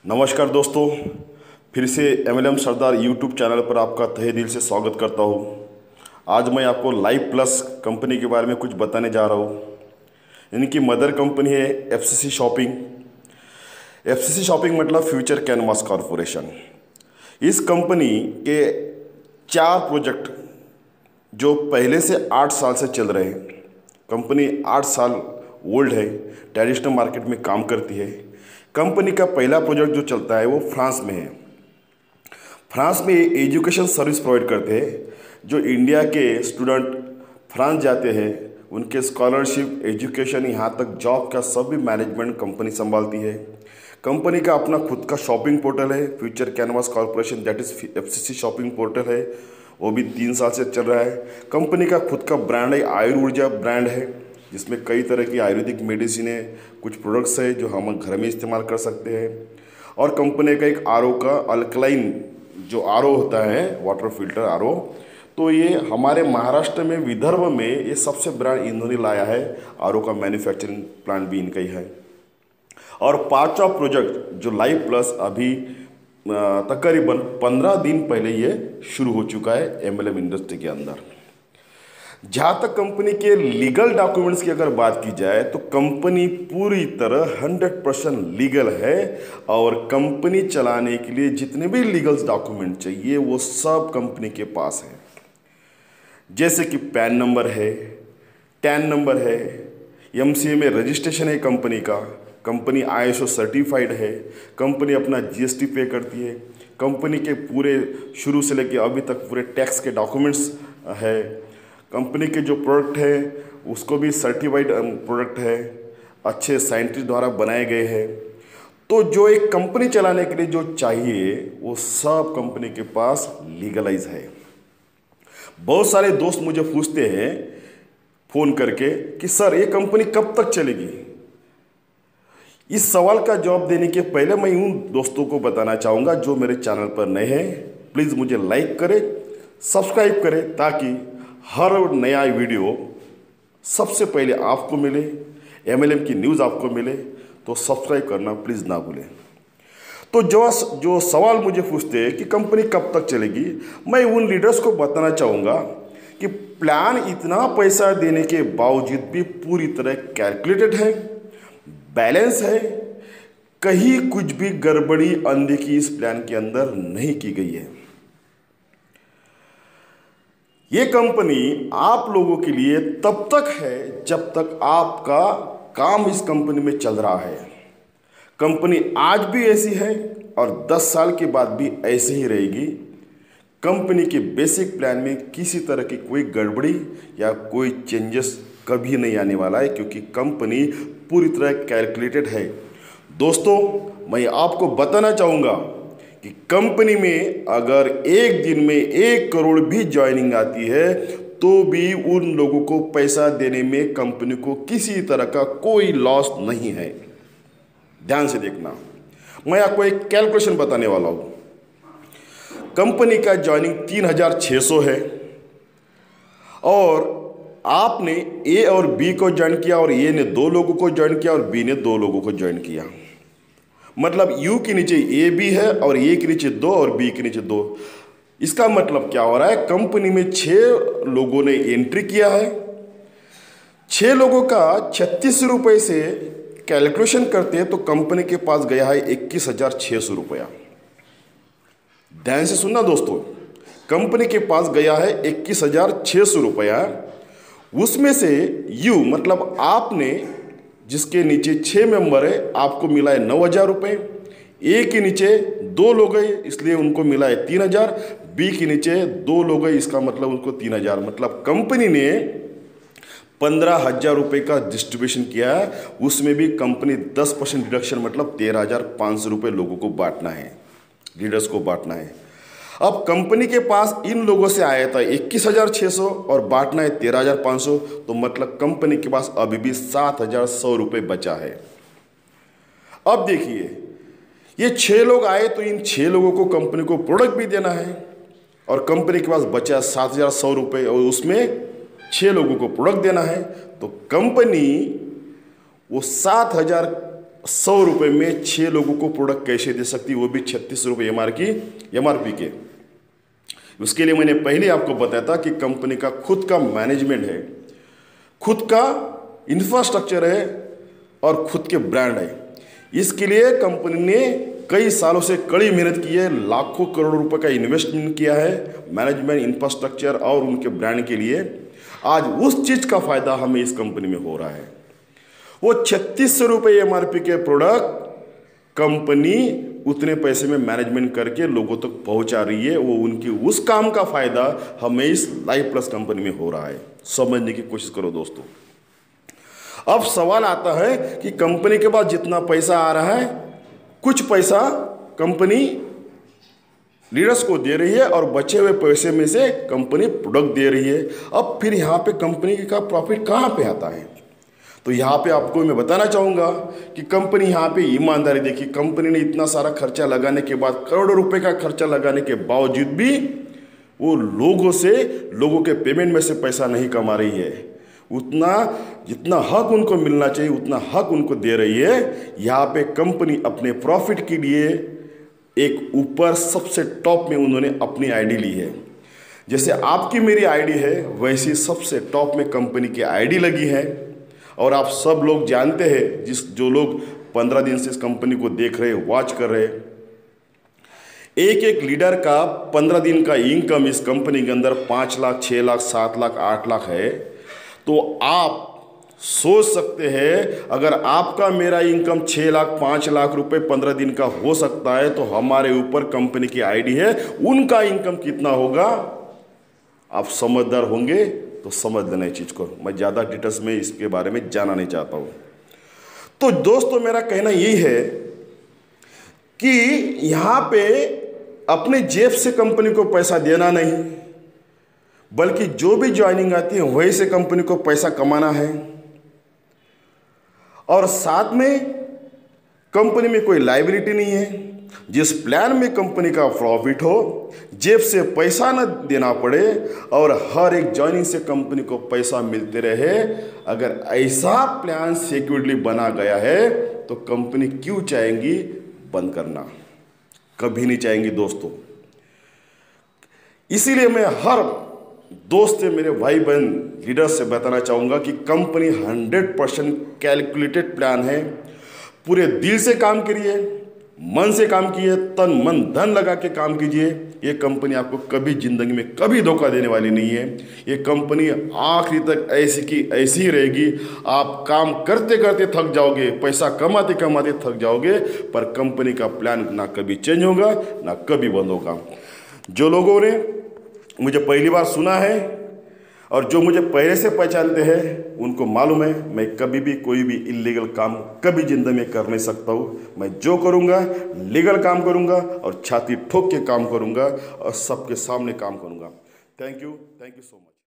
नमस्कार दोस्तों, फिर से MLM सरदार यूट्यूब चैनल पर आपका तहे दिल से स्वागत करता हूँ। आज मैं आपको लाइव प्लस कंपनी के बारे में कुछ बताने जा रहा हूँ। इनकी मदर कंपनी है FCC शॉपिंग। FCC शॉपिंग मतलब फ्यूचर कैनवास कॉरपोरेशन। इस कंपनी के 4 प्रोजेक्ट जो पहले से 8 साल से चल रहे हैं। कंपनी 8 साल ओल्ड है, ट्रेडिशनल मार्केट में काम करती है। कंपनी का पहला प्रोजेक्ट जो चलता है वो फ्रांस में है। फ्रांस में एजुकेशन सर्विस प्रोवाइड करते हैं। जो इंडिया के स्टूडेंट फ्रांस जाते हैं उनके स्कॉलरशिप, एजुकेशन, यहाँ तक जॉब का सब भी मैनेजमेंट कंपनी संभालती है। कंपनी का अपना खुद का शॉपिंग पोर्टल है, future canvas corporation, that is FCC shopping portal है। वो भी 3 साल से चल रहा है। कंपनी का खुद का ब्रांड है, आयुर्ऊर्जा ब्रांड है, जिसमें कई तरह की आयुर्वेदिक मेडिसिन है, कुछ प्रोडक्ट्स है जो हम घर में इस्तेमाल कर सकते हैं। और कंपनी का एक RO का अल्कलाइन जो RO होता है, वाटर फिल्टर RO, तो ये हमारे महाराष्ट्र में, विदर्भ में ये सबसे बड़ा इन्होंने लाया है। RO का मैन्युफैक्चरिंग प्लांट भी इनका ही है। और 5वां प्रोजेक्ट जो लाइव प्लस अभी तकरीबन 15 दिन पहले ये शुरू हो चुका है MLM इंडस्ट्री के अंदर। जहाँ तक कंपनी के लीगल डॉक्यूमेंट्स की अगर बात की जाए तो कंपनी पूरी तरह 100% लीगल है। और कंपनी चलाने के लिए जितने भी लीगल डॉक्यूमेंट चाहिए वो सब कंपनी के पास है। जैसे कि पैन नंबर है, टैन नंबर है, MCA में रजिस्ट्रेशन है कंपनी का, कंपनी ISO सर्टिफाइड है, कंपनी अपना GST पे करती है, कंपनी के पूरे शुरू से लेकर अभी तक पूरे टैक्स के डॉक्यूमेंट्स है, कंपनी के जो प्रोडक्ट है उसको भी सर्टिफाइड प्रोडक्ट है, अच्छे साइंटिस्ट द्वारा बनाए गए हैं। तो जो एक कंपनी चलाने के लिए जो चाहिए वो सब कंपनी के पास लीगलाइज है। बहुत सारे दोस्त मुझे पूछते हैं फ़ोन करके कि सर ये कंपनी कब तक चलेगी। इस सवाल का जवाब देने के पहले मैं उन दोस्तों को बताना चाहूँगा जो मेरे चैनल पर नए हैं, प्लीज़ मुझे लाइक करें, सब्सक्राइब करें, ताकि हर नया वीडियो सबसे पहले आपको मिले, MLM की न्यूज़ आपको मिले। तो सब्सक्राइब करना प्लीज़ ना भूलें। तो जो सवाल मुझे पूछते हैं कि कंपनी कब तक चलेगी, मैं उन लीडर्स को बताना चाहूँगा कि प्लान इतना पैसा देने के बावजूद भी पूरी तरह कैलकुलेटेड है, बैलेंस है, कहीं कुछ भी गड़बड़ी अनदेखी इस प्लान के अंदर नहीं की गई है। ये कंपनी आप लोगों के लिए तब तक है जब तक आपका काम इस कंपनी में चल रहा है। कंपनी आज भी ऐसी है और 10 साल के बाद भी ऐसे ही रहेगी। कंपनी के बेसिक प्लान में किसी तरह की कोई गड़बड़ी या कोई चेंजेस कभी नहीं आने वाला है, क्योंकि कंपनी पूरी तरह कैलकुलेटेड है। दोस्तों, मैं आपको बताना चाहूँगा कि कंपनी में अगर एक दिन में 1 करोड़ भी ज्वाइनिंग आती है तो भी उन लोगों को पैसा देने में कंपनी को किसी तरह का कोई लॉस नहीं है। ध्यान से देखना, मैं आपको एक कैलकुलेशन बताने वाला हूँ। कंपनी का ज्वाइनिंग 3600 है और आपने A और B को ज्वाइन किया और A ने 2 लोगों को ज्वाइन किया और B ने 2 लोगों को ज्वाइन किया। मतलब U के नीचे A B है और A के नीचे 2 और B के नीचे 2। इसका मतलब क्या हो रहा है, कंपनी में 6 लोगों ने एंट्री किया है। 6 लोगों का 36 रुपये से कैलकुलेशन करते हैं तो कंपनी के पास गया है 21,600 रुपया। ध्यान से सुनना दोस्तों, कंपनी के पास गया है 21,600 रुपया। उसमें से U मतलब आपने, जिसके नीचे 6 मेंबर है, आपको मिला है 9,000 रुपये। A के नीचे 2 लोग हैं इसलिए उनको मिला है 3,000। B के नीचे 2 लोग हैं, इसका मतलब उनको 3,000। मतलब कंपनी ने 15,000 रुपये का डिस्ट्रीब्यूशन किया है। उसमें भी कंपनी 10% डिडक्शन, मतलब 13,500 रुपये लोगों को बांटना है, लीडर्स को बांटना है। अब कंपनी के पास इन लोगों से आया था 21,600 और बांटना है 13,500, तो मतलब कंपनी के पास अभी भी 7,100 रुपये बचा है। अब देखिए, ये 6 लोग आए तो इन 6 लोगों को कंपनी को प्रोडक्ट भी देना है और कंपनी के पास बचा 7,100 रुपये और उसमें 6 लोगों को प्रोडक्ट देना है। तो कंपनी वो 7,000 100 रुपये में 6 लोगों को प्रोडक्ट कैसे दे सकती, वो भी 36 रुपये MRP के। उसके लिए मैंने पहले आपको बताया था कि कंपनी का खुद का मैनेजमेंट है, खुद का इंफ्रास्ट्रक्चर है और खुद के ब्रांड है। इसके लिए कंपनी ने कई सालों से कड़ी मेहनत की है, लाखों करोड़ रुपए का इन्वेस्टमेंट किया है मैनेजमेंट, इंफ्रास्ट्रक्चर और उनके ब्रांड के लिए। आज उस चीज़ का फायदा हमें इस कंपनी में हो रहा है। वो 3600 रुपये MRP के प्रोडक्ट कंपनी उतने पैसे में मैनेजमेंट करके लोगों तक पहुंचा रही है। वो उनकी उस काम का फायदा हमें इस लाइफ प्लस कंपनी में हो रहा है। समझने की कोशिश करो दोस्तों। अब सवाल आता है कि कंपनी के पास जितना पैसा आ रहा है, कुछ पैसा कंपनी लीडर्स को दे रही है और बचे हुए पैसे में से कंपनी प्रोडक्ट दे रही है। अब फिर यहाँ पे कंपनी का प्रॉफिट कहाँ पे आता है? तो यहाँ पे आपको मैं बताना चाहूँगा कि कंपनी यहाँ पे ईमानदारी देखिए। कंपनी ने इतना सारा खर्चा लगाने के बाद, करोड़ों रुपए का खर्चा लगाने के बावजूद भी वो लोगों के पेमेंट में से पैसा नहीं कमा रही है। उतना जितना हक उनको मिलना चाहिए उतना हक उनको दे रही है। यहाँ पे कंपनी अपने प्रॉफिट के लिए एक ऊपर सबसे टॉप में उन्होंने अपनी आईडी ली है। जैसे आपकी मेरी आईडी है, वैसी सबसे टॉप में कंपनी की आईडी लगी है। और आप सब लोग जानते हैं, जो लोग 15 दिन से इस कंपनी को देख रहे, वॉच कर रहे, एक लीडर का 15 दिन का इनकम इस कंपनी के अंदर 5 लाख, 6 लाख, 7 लाख, 8 लाख है। तो आप सोच सकते हैं, अगर आपका मेरा इनकम 6 लाख, 5 लाख रुपए 15 दिन का हो सकता है, तो हमारे ऊपर कंपनी की आईडी है, उनका इनकम कितना होगा? आप समझदार होंगे तो समझ लेना इस चीज़ को। मैं ज़्यादा डिटेल्स में इसके बारे में जाना नहीं चाहता हूँ। तो दोस्तों, मेरा कहना यही है कि यहाँ पे अपने जेब से कंपनी को पैसा देना नहीं, बल्कि जो भी ज्वाइनिंग आती है वही से कंपनी को पैसा कमाना है। और साथ में कंपनी में कोई लायबिलिटी नहीं है। जिस प्लान में कंपनी का प्रॉफिट हो, जेब से पैसा न देना पड़े और हर एक ज्वाइनिंग से कंपनी को पैसा मिलते रहे, अगर ऐसा प्लान सिक्योरली बना गया है तो कंपनी क्यों चाहेंगी बंद करना? कभी नहीं चाहेंगी दोस्तों। इसीलिए मैं हर दोस्त से, मेरे भाई बहन लीडर्स से बताना चाहूँगा कि कंपनी 100% कैलकुलेटेड प्लान है। पूरे दिल से काम करिए, मन से काम कीजिए, तन मन धन लगा के काम कीजिए। ये कंपनी आपको कभी जिंदगी में कभी धोखा देने वाली नहीं है। ये कंपनी आखिरी तक ऐसी की ऐसी ही रहेगी। आप काम करते करते थक जाओगे, पैसा कमाते कमाते थक जाओगे, पर कंपनी का प्लान ना कभी चेंज होगा ना कभी बंद होगा। जो लोगों ने मुझे पहली बार सुना है और जो मुझे पहले से पहचानते हैं, उनको मालूम है मैं कभी भी कोई भी इलीगल काम कभी जिंदगी में कर नहीं सकता हूँ। मैं जो करूँगा लीगल काम करूँगा और छाती ठोक के काम करूँगा और सबके सामने काम करूँगा। Thank you so much.